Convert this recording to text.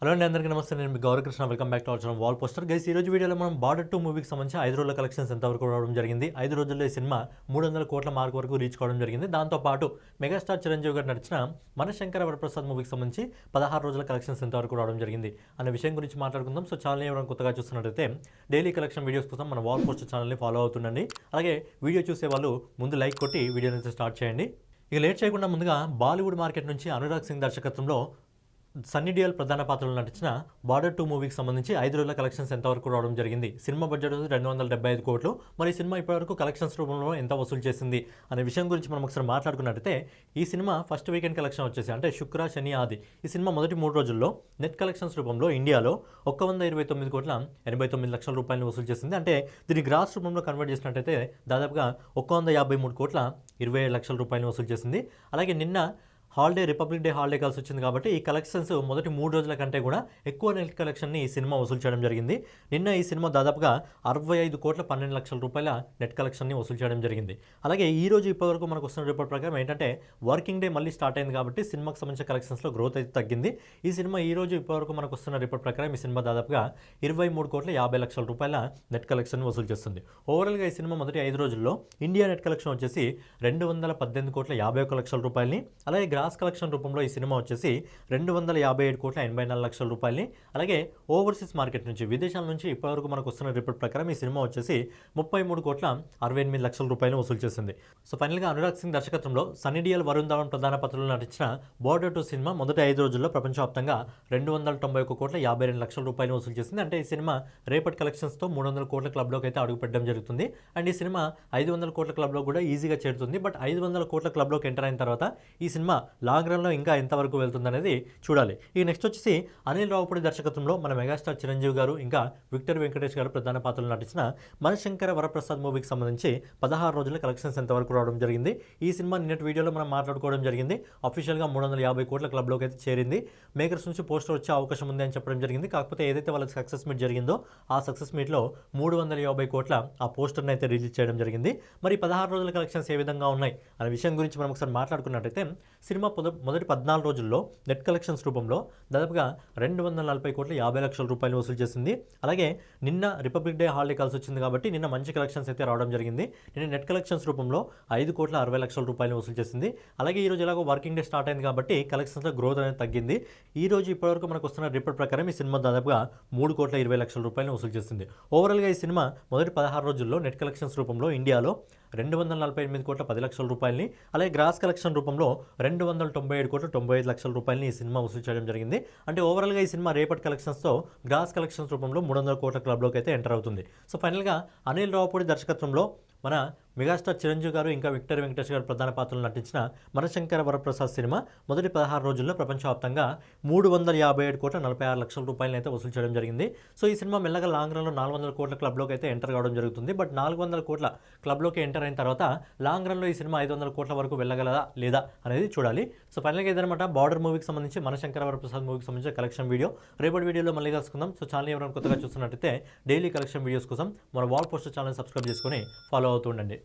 Hello అండి, అందరికీ నమస్తే. నేను మీ Gaurakrishna. Welcome back to our channel wall poster. Guys, ఈ రోజు వీడియోలో మనం బార్డర్ 2 మూవీకి సంబంధించి 5 రోజుల కలెక్షన్స్ ఎంతవరకు రావడం జరిగింది. 5 రోజుల్లో ఈ సినిమా 300 కోట్ల మార్క్ వరకు రీచ్ కావడం జరిగింది. దాంతోపాటు మెగాస్టార్ చిరంజీవి గారు నడిచిన మనశంకర వరప్రసాద్ మూవీకి సంబంధించి 16 రోజుల కలెక్షన్స్ ఎంతవరకు రావడం జరిగింది అనే విషయం గురించి మాట్లాడుకుందాం. సో ఛానల్ ఎవరైనా కొత్తగా చూస్తున్నట్లయితే డైలీ కలెక్షన్ వీడియోస్ కోసం మన వాల్ పోస్టర్ ఛానల్ని ఫాలో అవుతుండండి. అలాగే వీడియో చూసే వాళ్ళు ముందు లైక్ కొట్టి వీడియోని అయితే స్టార్ట్ చేయండి. ఇక లేట్ చేయకుండా ముందుగా బాలీవుడ్ మార్కెట్ నుంచి అనురాగ్ సింగ్ దర్శకత్వంలో సన్నీ డియోల్ ప్రధాన పాత్రలో నటించిన బార్డర్ 2 మూవీకి సంబంధించి 5 రోజుల కలెక్షన్స్ ఎంతవరకు రావడం జరిగింది. సినిమా బడ్జెట్ 275 కోట్లు. మరి సినిమా ఇప్పటివరకు కలెక్షన్స్ రూపంలో ఎంత వసూలు చేసింది అనే విషయం గురించి మనం ఒకసారి మాట్లాడుకున్నట్టయితే ఈ సినిమా ఫస్ట్ వీకెండ్ కలెక్షన్ వచ్చేసి అంటే శుక్ర, శని, ఆది ఈ సినిమా మొదటి 3 రోజుల్లో నెట్ కలెక్షన్స్ రూపంలో ఇండియాలో 129 కోట్ల 89 లక్షల రూపాయలను వసూలు చేసింది. అంటే దీన్ని గ్రాస్ రూపంలో కన్వర్ట్ చేసినట్టయితే దాదాపుగా 153 కోట్ల 27 లక్షల రూపాయలను వసూలు చేసింది. అలాగే నిన్న రిపబ్లిక్ డే హాలిడే కలిసి వచ్చింది కాబట్టి ఈ కలెక్షన్స్ మొదటి 3 రోజుల కంటే కూడా ఎక్కువ నెట్ కలెక్షన్ని ఈ సినిమా వసూలు చేయడం జరిగింది. నిన్న ఈ సినిమా దాదాపుగా 65 కోట్ల 12 లక్షల రూపాయల నెట్ కలెక్షన్ని వసూలు చేయడం జరిగింది. అలాగే ఈ రోజు ఇప్పటివరకు మనకు వస్తున్న రిపోర్ట్ ప్రకారం ఏంటంటే వర్కింగ్ డే మళ్ళీ స్టార్ట్ అయింది కాబట్టి సినిమాకి సంబంధించిన కలెక్షన్స్లో గ్రోత్ అయితే తగ్గింది. ఈ సినిమా ఈ రోజు ఇప్పటివరకు మనకు వస్తున్న రిపోర్ట్ ప్రకారం ఈ సినిమా దాదాపుగా 23 కోట్ల 50 లక్షల రూపాయల నెట్ కలెక్షన్ వసూలు చేస్తుంది. ఓవరాల్గా ఈ సినిమా మొదటి 5 రోజుల్లో ఇండియా నెట్ కలెక్షన్ వచ్చేసి 218 కోట్ల 51 లక్షల రూపాయలని, అలాగే గ్రాస్ కలెక్షన్ రూపంలో ఈ సినిమా వచ్చేసి 257 కోట్ల 84 లక్షల రూపాయలని, అలాగే ఓవర్సీస్ మార్కెట్ నుంచి విదేశాల నుంచి ఇప్పటివరకు మనకు వస్తున్న రిపోర్ట్ ప్రకారం ఈ సినిమా వచ్చేసి 33 కోట్ల 68 లక్షల రూపాయలు వసూలు చేసింది. సో ఫైనల్గా అనురాగ్ సింగ్ దర్శకత్వంలో సన్నీ డియోల్, వరుణ్ ధావన్ ప్రధాన పాత్రలో నటించిన బార్డర్ 2 సినిమా మొదటి 5 రోజుల్లో ప్రపంచవ్యాప్తంగా 291 కోట్ల 52 లక్షల రూపాయలు వసూలు చేసింది. అంటే ఈ సినిమా రేపటి కలెక్షన్స్తో 300 కోట్ల క్లబ్లోకి అయితే అడుగుపెట్టడం జరుగుతుంది. అండ్ ఈ సినిమా 500 కోట్ల క్లబ్లో కూడా ఈజీగా చేరుతుంది. బట్ 500 కోట్ల క్లబ్లోకి ఎంటర్ అయిన తర్వాత ఈ సినిమా లాంగ్ రన్లో ఇంకా ఎంతవరకు వెళ్తుంది అనేది చూడాలి. ఈ నెక్స్ట్ వచ్చేసి అనిల్ రావుపూడి దర్శకత్వంలో మన మెగాస్టార్ చిరంజీవి గారు ఇంకా విక్టర్ వెంకటేష్ గారు ప్రధాన పాత్రలు నటించిన మనశంకర వరప్రసాద్ మూవీకి సంబంధించి 16 రోజుల కలెక్షన్స్ ఎంతవరకు రావడం జరిగింది. ఈ సినిమా నిన్నటి వీడియోలో మనం మాట్లాడుకోవడం జరిగింది. అఫీషియల్గా 350 కోట్ల క్లబ్లోకి అయితే చేరింది. మేకర్స్ నుంచి పోస్టర్ వచ్చే అవకాశం ఉంది అని చెప్పడం జరిగింది. కాకపోతే ఏదైతే వాళ్ళకి సక్సెస్ మీట్ జరిగిందో ఆ సక్సెస్ మీట్లో 350 కోట్ల ఆ పోస్టర్ని అయితే రిలీజ్ చేయడం జరిగింది. మరి 16 రోజుల కలెక్షన్స్ ఏ విధంగా ఉన్నాయి అనే విషయం గురించి మనం ఒకసారి మాట్లాడుకున్నట్టయితే సినిమా మొదటి 14 రోజుల్లో నెట్ కలెక్షన్స్ రూపంలో దాదాపుగా 240 కోట్ల 50 లక్షల రూపాయలు వసూలు చేసింది. అలాగే నిన్న రిపబ్లిక్ డే హాలిడే కలిసి వచ్చింది కాబట్టి నిన్న మంచి కలెక్షన్స్ అయితే రావడం జరిగింది. నిన్న నెట్ కలెక్షన్స్ రూపంలో 5 కోట్ల 60 లక్షల రూపాయలు వసూలు చేసింది. అలాగే ఈ రోజు ఎలాగో వర్కింగ్ డే స్టార్ట్ అయింది కాబట్టి కలెక్షన్స్లో గ్రోత్ అనేది తగ్గింది. ఈ రోజు ఇప్పటివరకు మనకు వస్తున్న రిపోర్ట్ ప్రకారం ఈ సినిమా దాదాపుగా 3 కోట్ల 20 లక్షల రూపాయలు వసూలు చేసింది. ఓవరాల్గా ఈ సినిమా మొదటి 16 రోజుల్లో నెట్ కలెక్షన్స్ రూపంలో ఇండియాలో 248 కోట్ల 10 లక్షల రూపాయలని, అలాగే గ్రాస్ కలెక్షన్ రూపంలో 297 కోట్ల 95 లక్షల రూపాయలని ఈ సినిమా వసూలు చేయడం జరిగింది. అంటే ఓవరాల్గా ఈ సినిమా రేపటి కలెక్షన్స్తో గ్రాస్ కలెక్షన్స్ రూపంలో 300 కోట్ల క్లబ్లోకి అయితే ఎంటర్ అవుతుంది. సో ఫైనల్గా అనిల్ రావుపూడి దర్శకత్వంలో మన మెగాస్టార్ చిరంజీవి గారు ఇంకా విక్టర్ వెంకటేష్ గారు ప్రధాన పాత్రలు నటించిన మనశంకర వరప్రసాద్ సినిమా మొదటి 16 రోజుల్లో ప్రపంచవ్యాప్తంగా 357 కోట్ల 46 లక్షల రూపాయలను అయితే వసూలు చేయడం జరిగింది. సో ఈ సినిమా మెల్లగా లాంగ్ రన్లో 400 కోట్ల క్లబ్లోకి అయితే ఎంటర్ కావడం జరుగుతుంది. బట్ 400 కోట్ల క్లబ్లోకి ఎంటర్ అయిన తర్వాత లాంగ్ రన్లో ఈ సినిమా 500 కోట్ల వరకు వెళ్ళగలదా లేదా అనేది చూడాలి. సో ఫైనల్గా ఇదనమాట బార్డర్ మూవీకి సంబంధించి మనశంకర వరప్రసాద్ మూవీకి సంబంధించిన కలెక్షన్ వీడియో. రేపటి వీడియోలో మళ్ళీ కలుసుకుందాం. సో ఛానల్ ఎవరైనా కొత్తగా చూస్తున్నట్టయితే డైలీ కలెక్షన్ వీడియోస్ కోసం మన వాల్ పోస్టర్ ఛానల్ సబ్స్క్రైబ్ చేసుకొని ఫాలో అవుతూ ఉండండి.